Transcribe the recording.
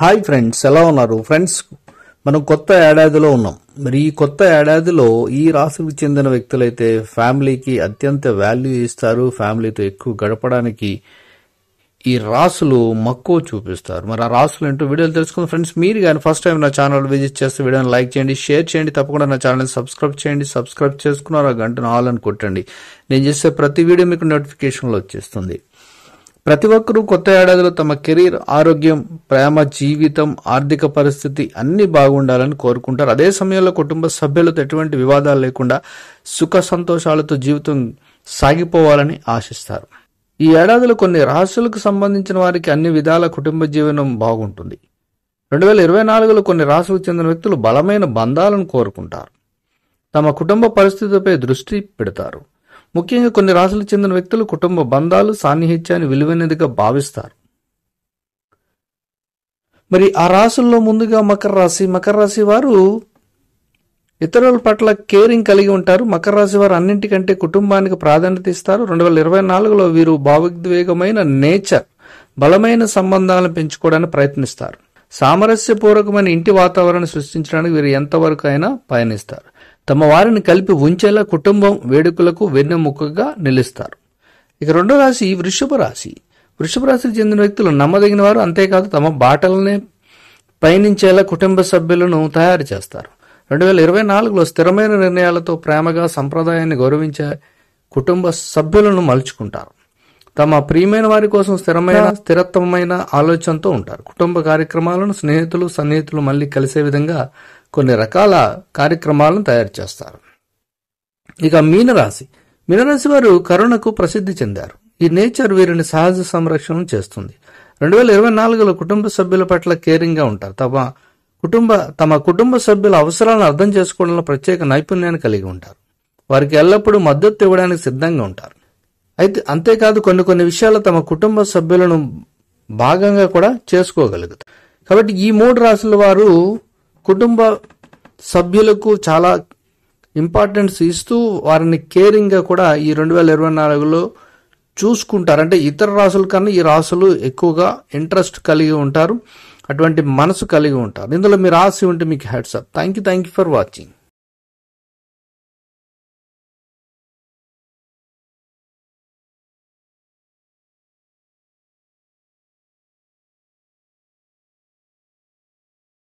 Hi friends, ఎలా ఉన్నారు friends? మనం కొత్త ఏడాదిలో ఉన్నాం. మరి ఈ కొత్త ఏడాదిలో ఈ రాశికి చెందిన వ్యక్తులైతే ఫ్యామిలీకి అత్యంత వాల్యూ ఇస్తారు. ఫ్యామిలీతో ఎక్కువ గడపడానికి ఈ రాసులు మక్కువ చూపిస్తారు. మరి ఆ రాసులు ఏంటో వీడియోలు తెలుసుకుందాం ఫ్రెండ్స్. మీరు కానీ ఫస్ట్ టైం నా ఛానల్ విజిట్ చేస్తే వీడియోని లైక్ చేయండి, షేర్ చేయండి, తప్పకుండా నా ఛానల్ సబ్స్క్రైబ్ చేయండి. సబ్స్క్రైబ్ చేసుకున్నారు ఆ గంటను ఆల్ అని కొట్టండి. నేను చేసే ప్రతి వీడియో మీకు నోటిఫికేషన్లో వచ్చేస్తుంది. ప్రతి ఒక్కరూ కొత్త ఏడాదిలో తమ కెరీర్, ఆరోగ్యం, ప్రేమ జీవితం, ఆర్థిక పరిస్థితి అన్ని బాగుండాలని కోరుకుంటారు. అదే సమయంలో కుటుంబ సభ్యులతో ఎటువంటి వివాదాలు లేకుండా సుఖ సంతోషాలతో జీవితం సాగిపోవాలని ఆశిస్తారు. ఈ ఏడాదిలో కొన్ని రాశులకు సంబంధించిన వారికి అన్ని విధాల కుటుంబ జీవనం బాగుంటుంది. 2024లో కొన్ని రాశులకు చెందిన వ్యక్తులు బలమైన బంధాలను కోరుకుంటారు. తమ కుటుంబ పరిస్థితిపై దృష్టి పెడతారు. ముఖ్యంగా కొన్ని రాశులకు చెందిన వ్యక్తులు కుటుంబ బంధాలు, సాన్నిహిత్యాన్ని విలువైనదిగా భావిస్తారు. మరి ఆ రాశుల్లో ముందుగా మకర రాశి వారు ఇతరుల పట్ల కేరింగ్ కలిగి ఉంటారు. మకర రాశి వారు అన్నింటికంటే కుటుంబానికి ప్రాధాన్యత ఇస్తారు. 2024లో వీరు భావోద్వేగమైన నేచర్, బలమైన సంబంధాలను పెంచుకోవడానికి ప్రయత్నిస్తారు. సామరస్యపూర్వకమైన ఇంటి వాతావరణాన్ని సృష్టించడానికి వీరు ఎంతవరకు అయినా పయనిస్తారు. తమ వారిని కలిపి ఉంచేలా కుటుంబం వేడుకలకు వెన్నెముకగా నిలుస్తారు. ఇక రెండో రాశి వృషభ రాశి. వృషభ రాశికి చెందిన వ్యక్తులు నమ్మదగిన వారు. అంతేకాదు తమ బాటలనే పయనించేలా కుటుంబ సభ్యులను తయారు చేస్తారు. 2024లో స్థిరమైన నిర్ణయాలతో ప్రేమగా సంప్రదాయాన్ని గౌరవించే కుటుంబ సభ్యులను మలుచుకుంటారు. తమ ప్రియమైన వారి కోసం స్థిరత్వమైన ఆలోచనతో ఉంటారు. కుటుంబ కార్యక్రమాలను సన్నిహితులు మళ్ళీ కలిసే విధంగా కొన్ని రకాల కార్యక్రమాలను తయారు చేస్తారు. ఇక మీనరాశి వారు కరుణకు ప్రసిద్ధి చెందారు. ఈ నేచర్ వీరిని సహజ సంరక్షణ చేస్తుంది. 2024లో కుటుంబ సభ్యుల పట్ల కేరింగ్ గా ఉంటారు. తమ కుటుంబ సభ్యుల అవసరాలను అర్థం చేసుకోవడంలో ప్రత్యేక నైపుణ్యాన్ని కలిగి ఉంటారు. వారికి ఎల్లప్పుడూ మద్దతు ఇవ్వడానికి సిద్ధంగా ఉంటారు. అయితే అంతేకాదు కొన్ని విషయాల్లో తమ కుటుంబ సభ్యులను భాగంగా కూడా చేసుకోగలుగుతారు. కాబట్టి ఈ మూడు రాశుల వారు కుటుంబ సభ్యులకు చాలా ఇంపార్టెన్స్ ఇస్తూ వారిని కేరింగ్ గా కూడా ఈ 2024లో చూసుకుంటారు. అంటే ఇతర రాశుల కన్నా ఈ రాశులు ఎక్కువగా ఇంట్రెస్ట్ కలిగి ఉంటారు, అటువంటి మనసు కలిగి ఉంటారు. ఇందులో మీ రాశి ఉంటే మీకు heads up. Thank you for watching.